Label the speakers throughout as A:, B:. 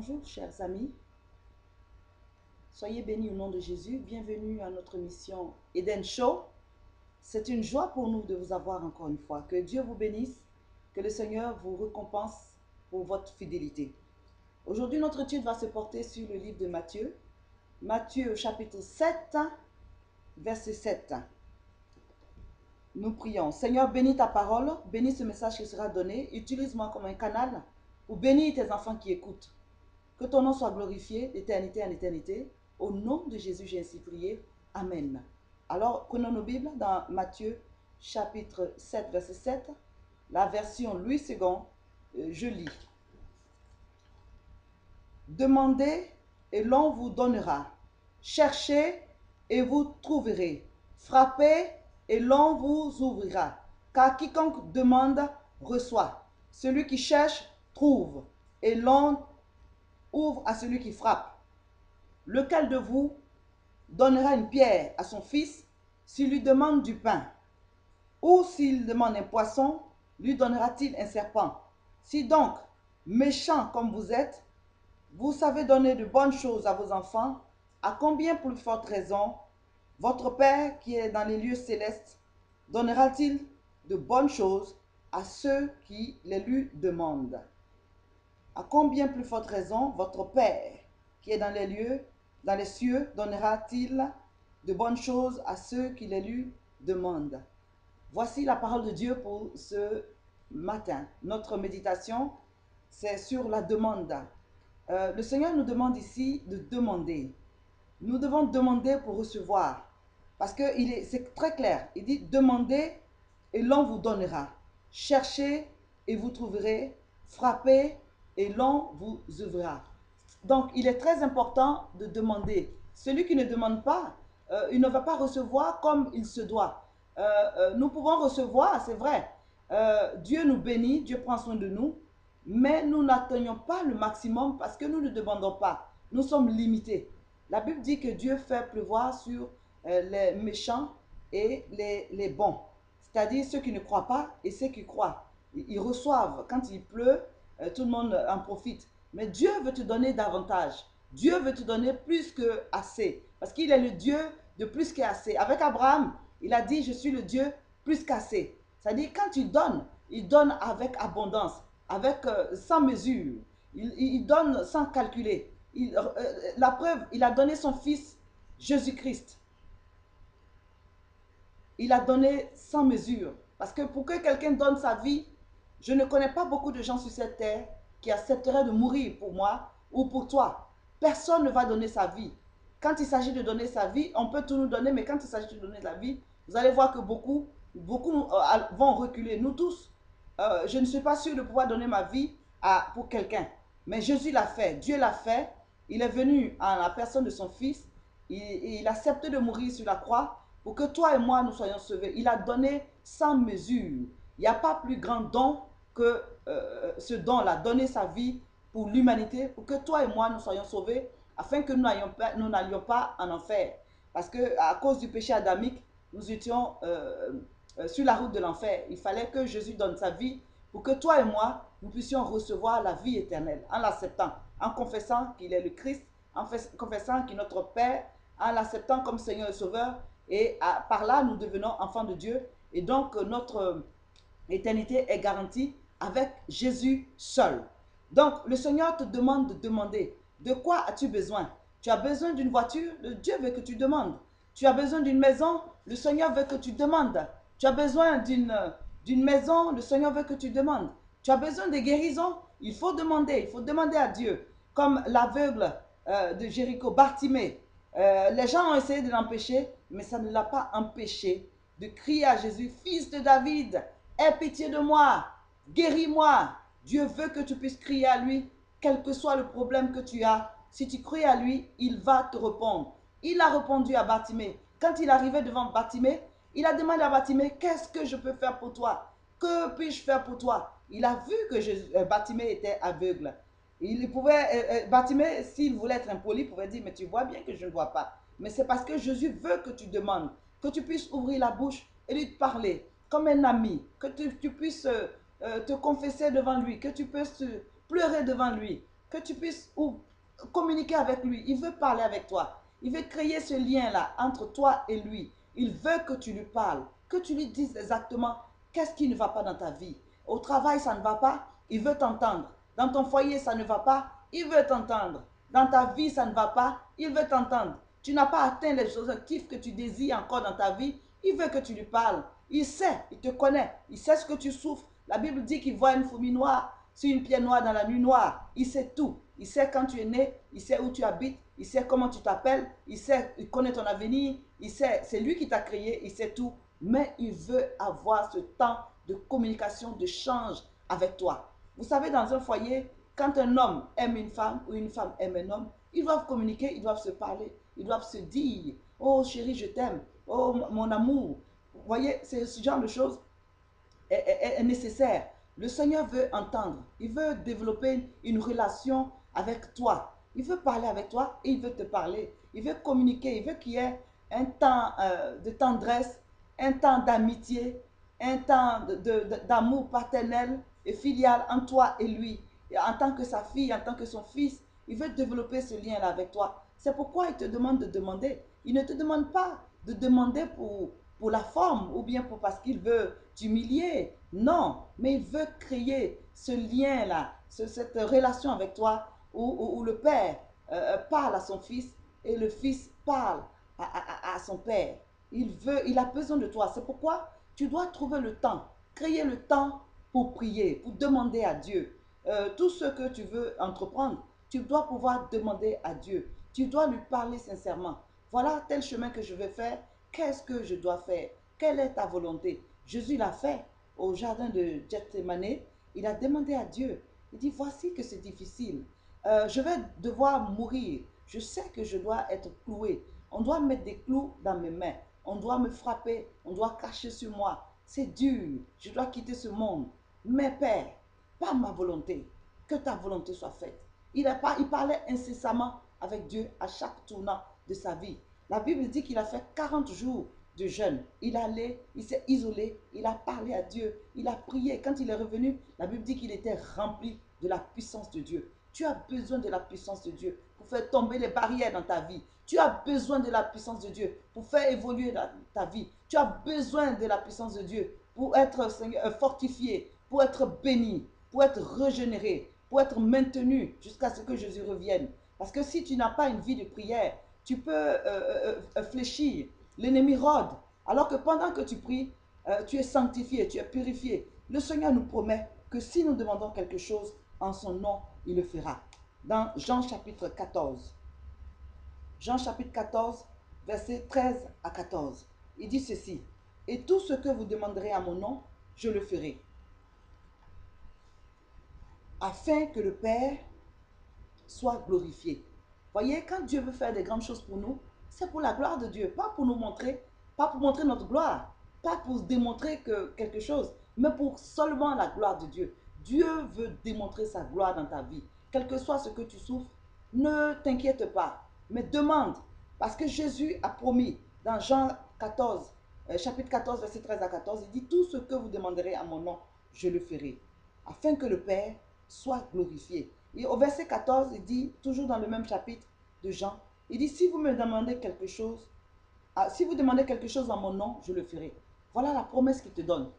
A: Bonjour chers amis, soyez bénis au nom de Jésus, bienvenue à notre mission Eden Show. C'est une joie pour nous de vous avoir encore une fois. Que Dieu vous bénisse, que le Seigneur vous récompense pour votre fidélité. Aujourd'hui notre étude va se porter sur le livre de Matthieu, Matthieu chapitre 7, verset 7. Nous prions. Seigneur, bénis ta parole, bénis ce message qui sera donné, utilise-moi comme un canal pour bénir tes enfants qui écoutent. Que ton nom soit glorifié d'éternité en éternité. Au nom de Jésus, j'ai ainsi prié. Amen. Alors, prenons nos Bibles dans Matthieu chapitre 7, verset 7. La version Louis II, je lis. Demandez et l'on vous donnera. Cherchez et vous trouverez. Frappez et l'on vous ouvrira. Car quiconque demande reçoit. Celui qui cherche trouve. Et l'on ouvre à celui qui frappe. Lequel de vous donnera une pierre à son fils s'il lui demande du pain? Ou s'il demande un poisson, lui donnera-t-il un serpent? Si donc, méchants comme vous êtes, vous savez donner de bonnes choses à vos enfants, à combien plus forte raison votre Père qui est dans les lieux célestes donnera-t-il de bonnes choses à ceux qui les lui demandent? À combien plus forte raison votre Père qui est dans les cieux, donnera-t-il de bonnes choses à ceux qui les lui demandent? Voici la parole de Dieu pour ce matin. Notre méditation, c'est sur la demande. Le Seigneur nous demande ici de demander. Nous devons demander pour recevoir. Parce que c'est très clair. Il dit, demandez et l'on vous donnera. Cherchez et vous trouverez. Frappez et l'on vous ouvrira. Donc, il est très important de demander. Celui qui ne demande pas, il ne va pas recevoir comme il se doit. Nous pouvons recevoir, c'est vrai. Dieu nous bénit, Dieu prend soin de nous, mais nous n'atteignons pas le maximum parce que nous ne demandons pas. Nous sommes limités. La Bible dit que Dieu fait pleuvoir sur les méchants et les bons. C'est-à-dire ceux qui ne croient pas et ceux qui croient. Ils reçoivent. Quand il pleut, tout le monde en profite. Mais Dieu veut te donner davantage. Dieu veut te donner plus que assez. Parce qu'il est le Dieu de plus qu'assez. Avec Abraham, il a dit, je suis le Dieu plus qu'assez. C'est-à-dire, quand il donne avec abondance, sans mesure. Il donne sans calculer. La preuve, il a donné son fils Jésus-Christ. Il a donné sans mesure. Parce que pour que quelqu'un donne sa vie, je ne connais pas beaucoup de gens sur cette terre qui accepteraient de mourir pour moi ou pour toi. Personne ne va donner sa vie. Quand il s'agit de donner sa vie, on peut tout nous donner, mais quand il s'agit de donner la vie, vous allez voir que beaucoup vont reculer. Nous tous, je ne suis pas sûr de pouvoir donner ma vie pour quelqu'un. Mais Jésus l'a fait, Dieu l'a fait. Il est venu en la personne de son Fils. Il a accepté de mourir sur la croix pour que toi et moi nous soyons sauvés. Il a donné sans mesure. Il n'y a pas plus grand don que ce don-là, donner sa vie pour l'humanité, pour que toi et moi nous soyons sauvés, afin que nous n'allions pas en enfer. Parce qu'à cause du péché adamique, nous étions sur la route de l'enfer. Il fallait que Jésus donne sa vie pour que toi et moi, nous puissions recevoir la vie éternelle en l'acceptant, en confessant qu'il est le Christ, en confessant qu'il est notre Père, en l'acceptant comme Seigneur et Sauveur. Et par là, nous devenons enfants de Dieu. Et donc, notre éternité est garantie avec Jésus seul. Donc, le Seigneur te demande de demander. De quoi as-tu besoin? Tu as besoin d'une voiture? Dieu veut que tu demandes. Tu as besoin d'une maison? Le Seigneur veut que tu demandes. Tu as besoin d'une maison? Le Seigneur veut que tu demandes. Tu as besoin de guérison? Il faut demander à Dieu. Comme l'aveugle de Jéricho, Bartimée. Les gens ont essayé de l'empêcher, mais ça ne l'a pas empêché de crier à Jésus, fils de David, aie pitié de moi, guéris-moi. Dieu veut que tu puisses crier à lui, quel que soit le problème que tu as. Si tu cries à lui, il va te répondre. Il a répondu à Bartimée. Quand il arrivait devant Bartimée, il a demandé à Bartimée, qu'est-ce que je peux faire pour toi? Que puis-je faire pour toi? Il a vu que Bartimée était aveugle. Bartimée, s'il voulait être impoli, pouvait dire, mais tu vois bien que je ne vois pas. Mais c'est parce que Jésus veut que tu demandes, que tu puisses ouvrir la bouche et lui parler comme un ami, que tu puisses te confesser devant lui, que tu puisses pleurer devant lui. que tu puisses communiquer avec lui. Il veut parler avec toi. Il veut créer ce lien-là entre toi et lui. Il veut que tu lui parles, que tu lui dises exactement qu'est-ce qui ne va pas dans ta vie. Au travail, ça ne va pas, il veut t'entendre. Dans ton foyer, ça ne va pas, il veut t'entendre. Dans ta vie, ça ne va pas, il veut t'entendre. Tu n'as pas atteint les objectifs que tu désires encore dans ta vie, il veut que tu lui parles. Il sait, il te connaît, il sait ce que tu souffres. La Bible dit qu'il voit une fourmi noire sur une pierre noire dans la nuit noire. Il sait tout. Il sait quand tu es né, il sait où tu habites, il sait comment tu t'appelles, il connaît ton avenir, il sait, c'est lui qui t'a créé, il sait tout. Mais il veut avoir ce temps de communication, d'échange avec toi. Vous savez, dans un foyer, quand un homme aime une femme ou une femme aime un homme, ils doivent communiquer, ils doivent se parler, ils doivent se dire, oh chérie, je t'aime, oh mon amour. Vous voyez, c'est ce genre de choses est nécessaire. Le Seigneur veut entendre, il veut développer une relation avec toi. Il veut parler avec toi et il veut te parler. Il veut communiquer, il veut qu'il y ait un temps de tendresse, un temps d'amitié, un temps d'amour paternel et filial entre toi et lui. Et en tant que sa fille, en tant que son fils, il veut développer ce lien-là avec toi. C'est pourquoi il te demande de demander. Il ne te demande pas de demander pour la forme ou bien parce qu'il veut t'humilier. Non, mais il veut créer ce lien-là, cette relation avec toi où le père parle à son fils et le fils parle à son père. Il a besoin de toi. C'est pourquoi tu dois trouver le temps, créer le temps pour prier, pour demander à Dieu. Tout ce que tu veux entreprendre, tu dois pouvoir demander à Dieu. Tu dois lui parler sincèrement. Voilà tel chemin que je vais faire. Qu'est-ce que je dois faire? Quelle est ta volonté? Jésus l'a fait au jardin de Gethsemane. Il a demandé à Dieu. Il dit, voici que c'est difficile. Je vais devoir mourir. Je sais que je dois être cloué. On doit mettre des clous dans mes mains. On doit me frapper. On doit cracher sur moi. C'est dur. Je dois quitter ce monde. Mais Père, pas ma volonté. Que ta volonté soit faite. Il parlait incessamment avec Dieu à chaque tournant de sa vie. La Bible dit qu'il a fait 40 jours de jeûne. Il s'est isolé, il a parlé à Dieu, il a prié. Quand il est revenu, la Bible dit qu'il était rempli de la puissance de Dieu. Tu as besoin de la puissance de Dieu pour faire tomber les barrières dans ta vie. Tu as besoin de la puissance de Dieu pour faire évoluer ta vie. Tu as besoin de la puissance de Dieu pour être fortifié, pour être béni, pour être régénéré, pour être maintenu jusqu'à ce que Jésus revienne. Parce que si tu n'as pas une vie de prière, tu peux fléchir. L'ennemi rôde. Alors que pendant que tu pries, tu es sanctifié, tu es purifié. Le Seigneur nous promet que si nous demandons quelque chose en son nom, il le fera. Dans Jean chapitre 14. Jean chapitre 14, versets 13 à 14. Il dit ceci. Et tout ce que vous demanderez à mon nom, je le ferai. Afin que le Père soit glorifié. Voyez, quand Dieu veut faire des grandes choses pour nous, c'est pour la gloire de Dieu, pas pour nous montrer, pas pour montrer notre gloire, pas pour démontrer quelque chose, mais pour seulement la gloire de Dieu. Dieu veut démontrer sa gloire dans ta vie. Quel que soit ce que tu souffres, ne t'inquiète pas, mais demande. Parce que Jésus a promis dans Jean 14, chapitre 14, verset 13 à 14, il dit, tout ce que vous demanderez à mon nom, je le ferai, afin que le Père soit glorifié. Et au verset 14, il dit, toujours dans le même chapitre de Jean, il dit, si vous me demandez quelque chose, si vous demandez quelque chose en mon nom, je le ferai. Voilà la promesse qu'il te donne.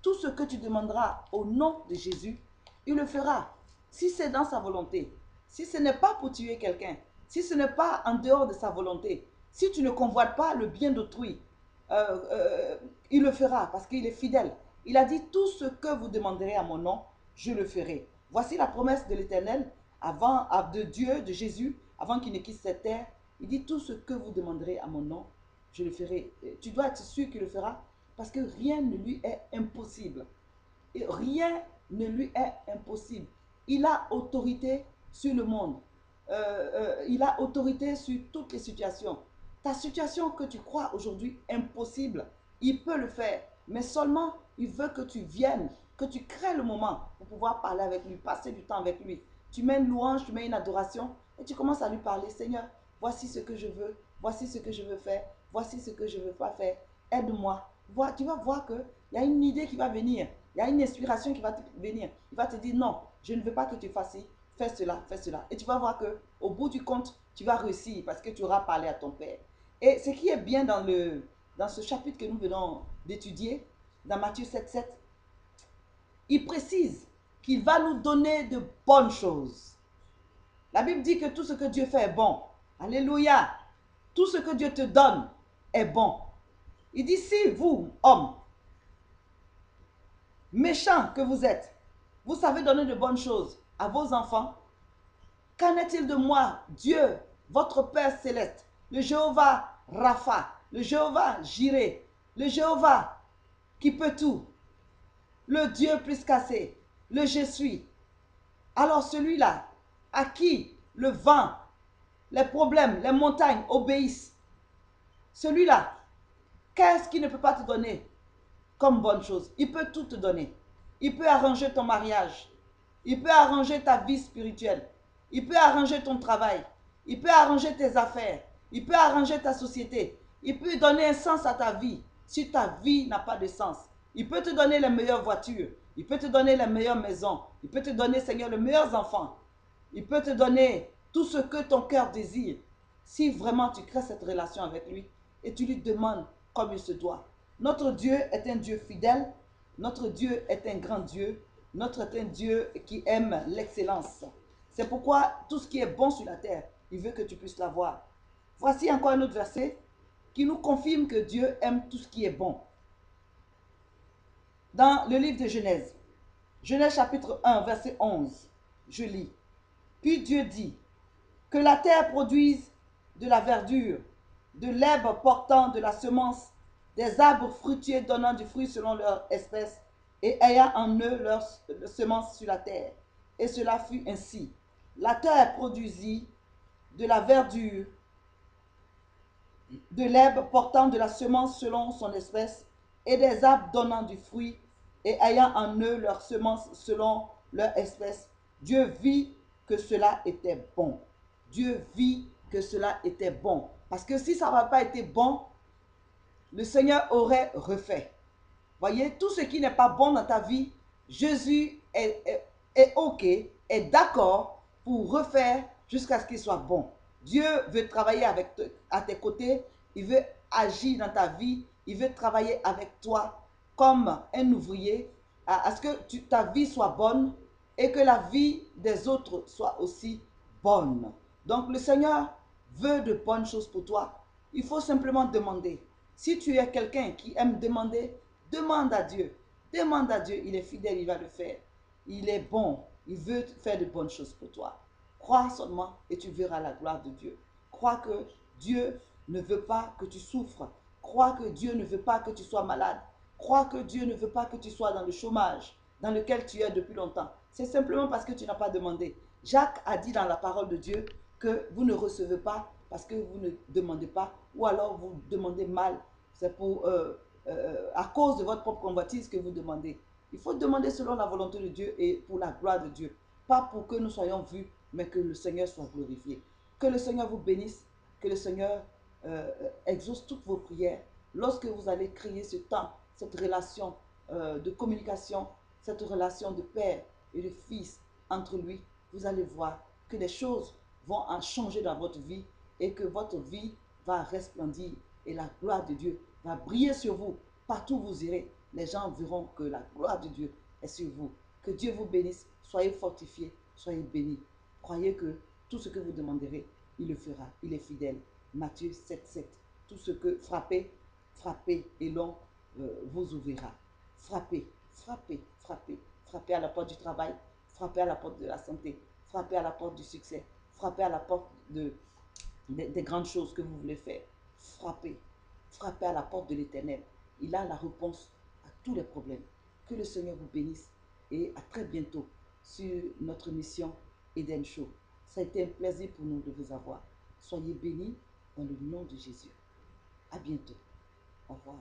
A: Tout ce que tu demanderas au nom de Jésus, il le fera. Si c'est dans sa volonté, si ce n'est pas pour tuer quelqu'un, si ce n'est pas en dehors de sa volonté, si tu ne convoites pas le bien d'autrui, il le fera parce qu'il est fidèle. Il a dit, tout ce que vous demanderez à mon nom, je le ferai. Voici la promesse de l'Éternel, de Dieu, de Jésus, avant qu'il ne quitte cette terre. Il dit, tout ce que vous demanderez à mon nom, je le ferai. Tu dois être sûr qu'il le fera, parce que rien ne lui est impossible. Et rien ne lui est impossible. Il a autorité sur le monde. Il a autorité sur toutes les situations. Ta situation que tu crois aujourd'hui impossible, il peut le faire. Mais seulement, il veut que tu viennes, que tu crées le moment pour pouvoir parler avec lui, passer du temps avec lui. Tu mets une louange, tu mets une adoration et tu commences à lui parler. Seigneur, voici ce que je veux, voici ce que je veux faire, voici ce que je ne veux pas faire. Aide-moi. Tu vas voir qu'il y a une idée qui va venir, il y a une inspiration qui va te venir. Il va te dire non, je ne veux pas que tu fasses ci, fais cela, fais cela. Et tu vas voir que au bout du compte, tu vas réussir parce que tu auras parlé à ton Père. Et ce qui est bien dans ce chapitre que nous venons d'étudier, dans Matthieu 7,7, il précise qu'il va nous donner de bonnes choses. La Bible dit que tout ce que Dieu fait est bon. Alléluia. Tout ce que Dieu te donne est bon. Il dit, si vous, hommes, méchants que vous êtes, vous savez donner de bonnes choses à vos enfants, qu'en est-il de moi, Dieu, votre Père céleste, le Jéhovah Rapha, le Jéhovah Jireh, le Jéhovah qui peut tout, le Dieu plus cassé, le je suis. Alors celui-là, à qui le vent, les problèmes, les montagnes obéissent, celui-là, qu'est-ce qu'il ne peut pas te donner comme bonne chose? Il peut tout te donner. Il peut arranger ton mariage. Il peut arranger ta vie spirituelle. Il peut arranger ton travail. Il peut arranger tes affaires. Il peut arranger ta société. Il peut donner un sens à ta vie si ta vie n'a pas de sens. Il peut te donner les meilleures voitures. Il peut te donner les meilleures maisons. Il peut te donner, Seigneur, les meilleurs enfants. Il peut te donner tout ce que ton cœur désire. Si vraiment tu crées cette relation avec lui et tu lui demandes comme il se doit. Notre Dieu est un Dieu fidèle. Notre Dieu est un grand Dieu. Notre est un Dieu qui aime l'excellence. C'est pourquoi tout ce qui est bon sur la terre, il veut que tu puisses l'avoir. Voici encore un autre verset qui nous confirme que Dieu aime tout ce qui est bon. Dans le livre de Genèse, Genèse chapitre 1, verset 11, je lis. Puis Dieu dit, que la terre produise de la verdure, de l'herbe portant de la semence, des arbres fruitiers donnant du fruit selon leur espèce, et ayant en eux leur semence sur la terre. Et cela fut ainsi. La terre produisit de la verdure, de l'herbe portant de la semence selon son espèce, et des arbres donnant du fruit, et ayant en eux leur semence selon leur espèce. Dieu vit que cela était bon. Dieu vit que cela était bon. Parce que si ça n'avait pas été bon, le Seigneur aurait refait. Voyez, tout ce qui n'est pas bon dans ta vie, Jésus est OK, est d'accord pour refaire jusqu'à ce qu'il soit bon. Dieu veut travailler à tes côtés, il veut agir dans ta vie, il veut travailler avec toi comme un ouvrier, à ce que ta vie soit bonne et que la vie des autres soit aussi bonne. Donc le Seigneur veut de bonnes choses pour toi. Il faut simplement demander. Si tu es quelqu'un qui aime demander, demande à Dieu. Demande à Dieu, il est fidèle, il va le faire. Il est bon, il veut faire de bonnes choses pour toi. Crois seulement et tu verras la gloire de Dieu. Crois que Dieu ne veut pas que tu souffres. Crois que Dieu ne veut pas que tu sois malade. Crois que Dieu ne veut pas que tu sois dans le chômage dans lequel tu es depuis longtemps. C'est simplement parce que tu n'as pas demandé. Jacques a dit dans la parole de Dieu que vous ne recevez pas parce que vous ne demandez pas, ou alors vous demandez mal. C'est à cause de votre propre convoitise que vous demandez. Il faut demander selon la volonté de Dieu et pour la gloire de Dieu. Pas pour que nous soyons vus, mais que le Seigneur soit glorifié. Que le Seigneur vous bénisse, que le Seigneur exauce toutes vos prières. Lorsque vous allez créer ce temps, cette relation de communication, cette relation de père et de fils entre lui, vous allez voir que les choses vont en changer dans votre vie et que votre vie va resplendir et la gloire de Dieu va briller sur vous. Partout où vous irez, les gens verront que la gloire de Dieu est sur vous. Que Dieu vous bénisse, soyez fortifiés, soyez bénis. Croyez que tout ce que vous demanderez, il le fera, il est fidèle. Matthieu 7,7. Tout ce que frappez, frappez et l'on vous ouvrira. Frappez, frappez, frappez. Frappez à la porte du travail, frappez à la porte de la santé, frappez à la porte du succès, frappez à la porte des grandes choses que vous voulez faire. Frappez, frappez à la porte de l'Éternel. Il a la réponse à tous les problèmes. Que le Seigneur vous bénisse et à très bientôt sur notre mission Eden Show. Ça a été un plaisir pour nous de vous avoir. Soyez bénis dans le nom de Jésus. À bientôt. Au revoir.